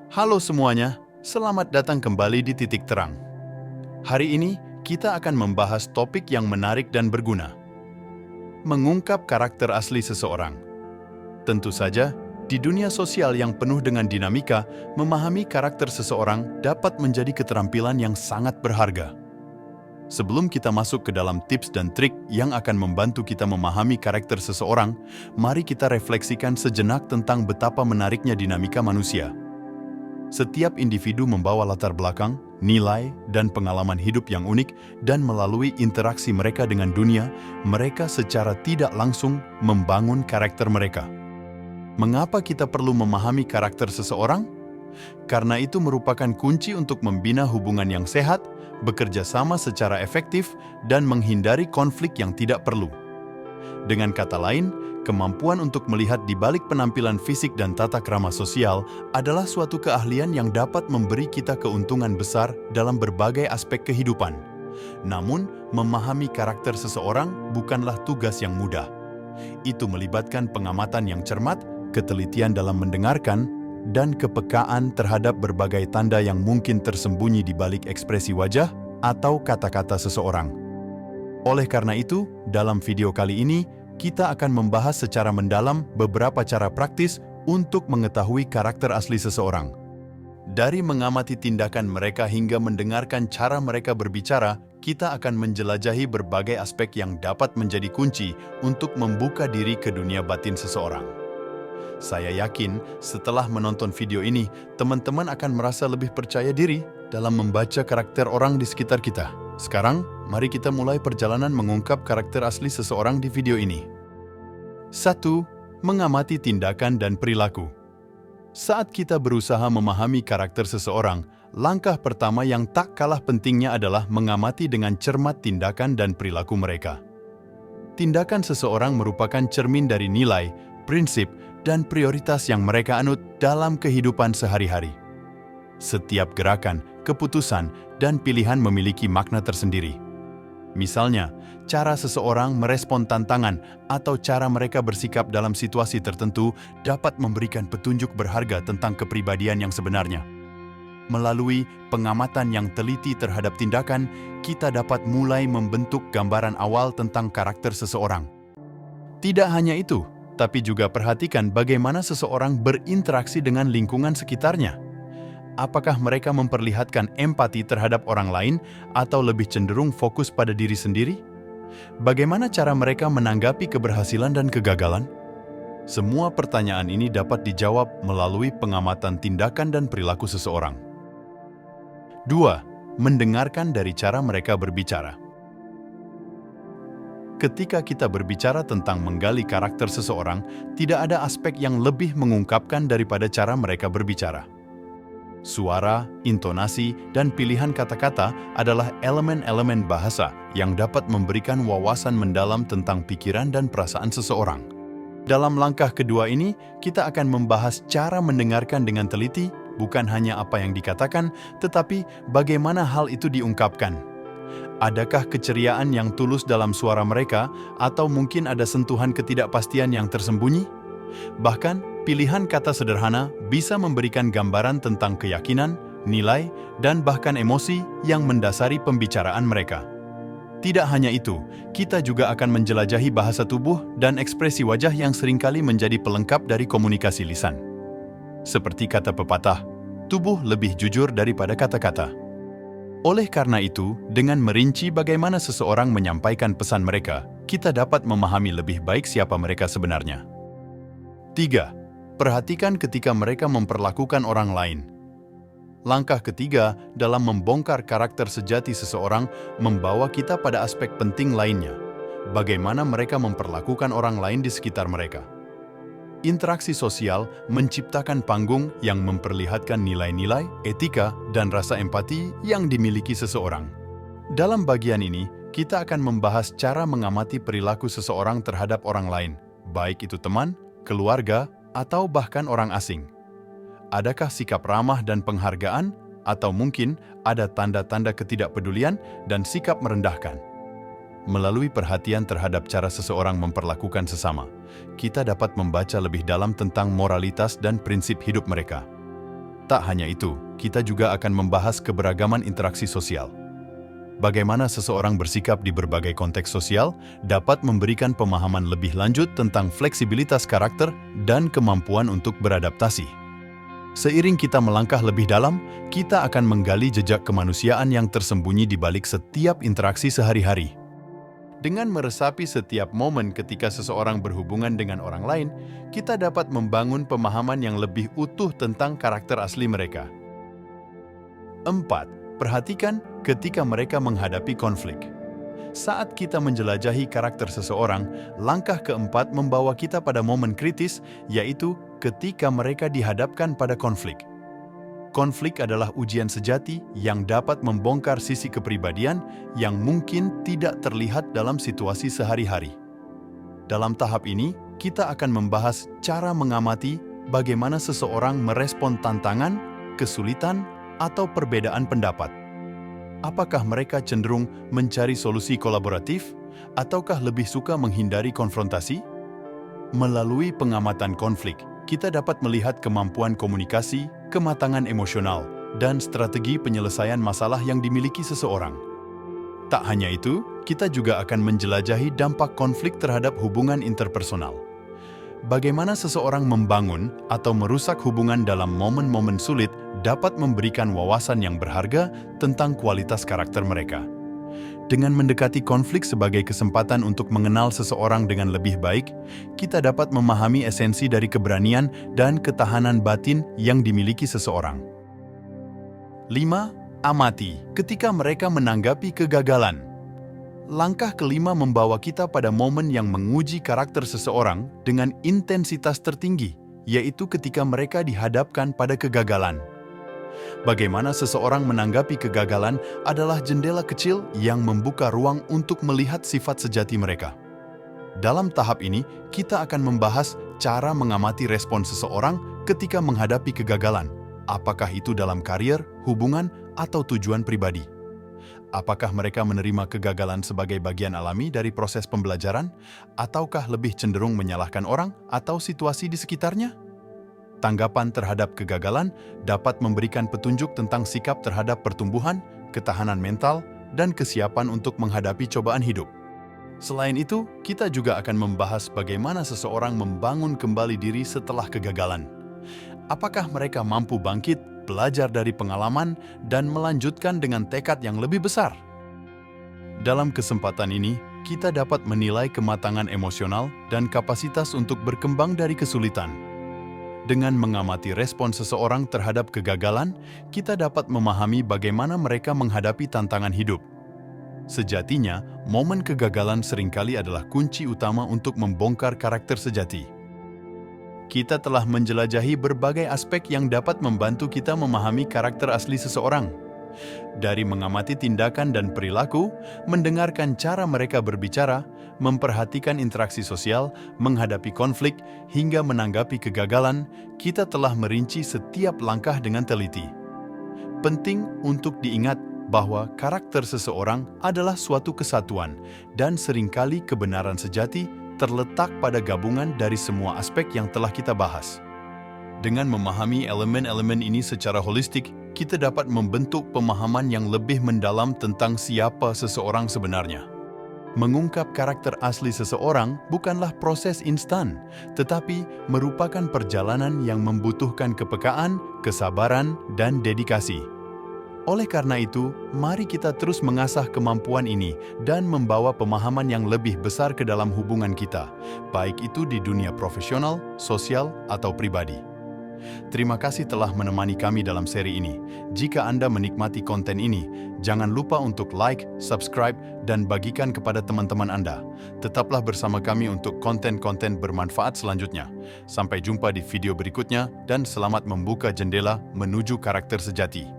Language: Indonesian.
Halo semuanya, selamat datang kembali di Titik Terang. Hari ini, kita akan membahas topik yang menarik dan berguna. Mengungkap karakter asli seseorang. Tentu saja, di dunia sosial yang penuh dengan dinamika, memahami karakter seseorang dapat menjadi keterampilan yang sangat berharga. Sebelum kita masuk ke dalam tips dan trik yang akan membantu kita memahami karakter seseorang, mari kita refleksikan sejenak tentang betapa menariknya dinamika manusia. Setiap individu membawa latar belakang, nilai, dan pengalaman hidup yang unik, dan melalui interaksi mereka dengan dunia, mereka secara tidak langsung membangun karakter mereka. Mengapa kita perlu memahami karakter seseorang? Karena itu merupakan kunci untuk membina hubungan yang sehat, bekerja sama secara efektif, dan menghindari konflik yang tidak perlu. Dengan kata lain, kemampuan untuk melihat di balik penampilan fisik dan tata krama sosial adalah suatu keahlian yang dapat memberi kita keuntungan besar dalam berbagai aspek kehidupan. Namun, memahami karakter seseorang bukanlah tugas yang mudah. Itu melibatkan pengamatan yang cermat, ketelitian dalam mendengarkan, dan kepekaan terhadap berbagai tanda yang mungkin tersembunyi di balik ekspresi wajah atau kata-kata seseorang. Oleh karena itu, dalam video kali ini, kita akan membahas secara mendalam beberapa cara praktis untuk mengetahui karakter asli seseorang. Dari mengamati tindakan mereka hingga mendengarkan cara mereka berbicara, kita akan menjelajahi berbagai aspek yang dapat menjadi kunci untuk membuka diri ke dunia batin seseorang. Saya yakin setelah menonton video ini, teman-teman akan merasa lebih percaya diri dalam membaca karakter orang di sekitar kita. Sekarang, mari kita mulai perjalanan mengungkap karakter asli seseorang di video ini. 1. Mengamati tindakan dan perilaku. Saat kita berusaha memahami karakter seseorang, langkah pertama yang tak kalah pentingnya adalah mengamati dengan cermat tindakan dan perilaku mereka. Tindakan seseorang merupakan cermin dari nilai, prinsip, dan prioritas yang mereka anut dalam kehidupan sehari-hari. Setiap gerakan, keputusan, dan pilihan memiliki makna tersendiri. Misalnya, cara seseorang merespon tantangan atau cara mereka bersikap dalam situasi tertentu dapat memberikan petunjuk berharga tentang kepribadian yang sebenarnya. Melalui pengamatan yang teliti terhadap tindakan, kita dapat mulai membentuk gambaran awal tentang karakter seseorang. Tidak hanya itu, tapi juga perhatikan bagaimana seseorang berinteraksi dengan lingkungan sekitarnya. Apakah mereka memperlihatkan empati terhadap orang lain atau lebih cenderung fokus pada diri sendiri? Bagaimana cara mereka menanggapi keberhasilan dan kegagalan? Semua pertanyaan ini dapat dijawab melalui pengamatan tindakan dan perilaku seseorang. 2. Mendengarkan dari cara mereka berbicara. Ketika kita berbicara tentang menggali karakter seseorang, tidak ada aspek yang lebih mengungkapkan daripada cara mereka berbicara. Suara, intonasi, dan pilihan kata-kata adalah elemen-elemen bahasa yang dapat memberikan wawasan mendalam tentang pikiran dan perasaan seseorang. Dalam langkah kedua ini, kita akan membahas cara mendengarkan dengan teliti, bukan hanya apa yang dikatakan, tetapi bagaimana hal itu diungkapkan. Adakah keceriaan yang tulus dalam suara mereka, atau mungkin ada sentuhan ketidakpastian yang tersembunyi? Bahkan, pilihan kata sederhana bisa memberikan gambaran tentang keyakinan, nilai, dan bahkan emosi yang mendasari pembicaraan mereka. Tidak hanya itu, kita juga akan menjelajahi bahasa tubuh dan ekspresi wajah yang seringkali menjadi pelengkap dari komunikasi lisan. Seperti kata pepatah, tubuh lebih jujur daripada kata-kata. Oleh karena itu, dengan merinci bagaimana seseorang menyampaikan pesan mereka, kita dapat memahami lebih baik siapa mereka sebenarnya. 3. Perhatikan ketika mereka memperlakukan orang lain. Langkah ketiga dalam membongkar karakter sejati seseorang membawa kita pada aspek penting lainnya, bagaimana mereka memperlakukan orang lain di sekitar mereka. Interaksi sosial menciptakan panggung yang memperlihatkan nilai-nilai, etika, dan rasa empati yang dimiliki seseorang. Dalam bagian ini, kita akan membahas cara mengamati perilaku seseorang terhadap orang lain, baik itu teman, keluarga, atau bahkan orang asing. Adakah sikap ramah dan penghargaan, atau mungkin ada tanda-tanda ketidakpedulian dan sikap merendahkan? Melalui perhatian terhadap cara seseorang memperlakukan sesama, kita dapat membaca lebih dalam tentang moralitas dan prinsip hidup mereka. Tak hanya itu, kita juga akan membahas keberagaman interaksi sosial. Bagaimana seseorang bersikap di berbagai konteks sosial dapat memberikan pemahaman lebih lanjut tentang fleksibilitas karakter dan kemampuan untuk beradaptasi. Seiring kita melangkah lebih dalam, kita akan menggali jejak kemanusiaan yang tersembunyi di balik setiap interaksi sehari-hari. Dengan meresapi setiap momen ketika seseorang berhubungan dengan orang lain, kita dapat membangun pemahaman yang lebih utuh tentang karakter asli mereka. 4. Perhatikan ketika mereka menghadapi konflik. Saat kita menjelajahi karakter seseorang, langkah keempat membawa kita pada momen kritis, yaitu ketika mereka dihadapkan pada konflik. Konflik adalah ujian sejati yang dapat membongkar sisi kepribadian yang mungkin tidak terlihat dalam situasi sehari-hari. Dalam tahap ini, kita akan membahas cara mengamati bagaimana seseorang merespon tantangan, kesulitan, atau perbedaan pendapat. Apakah mereka cenderung mencari solusi kolaboratif, ataukah lebih suka menghindari konfrontasi? Melalui pengamatan konflik, kita dapat melihat kemampuan komunikasi, kematangan emosional, dan strategi penyelesaian masalah yang dimiliki seseorang. Tak hanya itu, kita juga akan menjelajahi dampak konflik terhadap hubungan interpersonal. Bagaimana seseorang membangun atau merusak hubungan dalam momen-momen sulit dapat memberikan wawasan yang berharga tentang kualitas karakter mereka. Dengan mendekati konflik sebagai kesempatan untuk mengenal seseorang dengan lebih baik, kita dapat memahami esensi dari keberanian dan ketahanan batin yang dimiliki seseorang. 5. Amati ketika mereka menanggapi kegagalan. Langkah kelima membawa kita pada momen yang menguji karakter seseorang dengan intensitas tertinggi, yaitu ketika mereka dihadapkan pada kegagalan. Bagaimana seseorang menanggapi kegagalan adalah jendela kecil yang membuka ruang untuk melihat sifat sejati mereka. Dalam tahap ini, kita akan membahas cara mengamati respon seseorang ketika menghadapi kegagalan, apakah itu dalam karier, hubungan, atau tujuan pribadi. Apakah mereka menerima kegagalan sebagai bagian alami dari proses pembelajaran, ataukah lebih cenderung menyalahkan orang atau situasi di sekitarnya? Tanggapan terhadap kegagalan dapat memberikan petunjuk tentang sikap terhadap pertumbuhan, ketahanan mental, dan kesiapan untuk menghadapi cobaan hidup. Selain itu, kita juga akan membahas bagaimana seseorang membangun kembali diri setelah kegagalan. Apakah mereka mampu bangkit, belajar dari pengalaman, dan melanjutkan dengan tekad yang lebih besar? Dalam kesempatan ini, kita dapat menilai kematangan emosional dan kapasitas untuk berkembang dari kesulitan. Dengan mengamati respon seseorang terhadap kegagalan, kita dapat memahami bagaimana mereka menghadapi tantangan hidup. Sejatinya, momen kegagalan seringkali adalah kunci utama untuk membongkar karakter sejati. Kita telah menjelajahi berbagai aspek yang dapat membantu kita memahami karakter asli seseorang. Dari mengamati tindakan dan perilaku, mendengarkan cara mereka berbicara, memperhatikan interaksi sosial, menghadapi konflik, hingga menanggapi kegagalan, kita telah merinci setiap langkah dengan teliti. Penting untuk diingat bahwa karakter seseorang adalah suatu kesatuan, dan seringkali kebenaran sejati terletak pada gabungan dari semua aspek yang telah kita bahas. Dengan memahami elemen-elemen ini secara holistik, kita dapat membentuk pemahaman yang lebih mendalam tentang siapa seseorang sebenarnya. Mengungkap karakter asli seseorang bukanlah proses instan, tetapi merupakan perjalanan yang membutuhkan kepekaan, kesabaran, dan dedikasi. Oleh karena itu, mari kita terus mengasah kemampuan ini dan membawa pemahaman yang lebih besar ke dalam hubungan kita, baik itu di dunia profesional, sosial, atau pribadi. Terima kasih telah menemani kami dalam seri ini. Jika Anda menikmati konten ini, jangan lupa untuk like, subscribe, dan bagikan kepada teman-teman Anda. Tetaplah bersama kami untuk konten-konten bermanfaat selanjutnya. Sampai jumpa di video berikutnya, dan selamat membuka jendela menuju karakter sejati.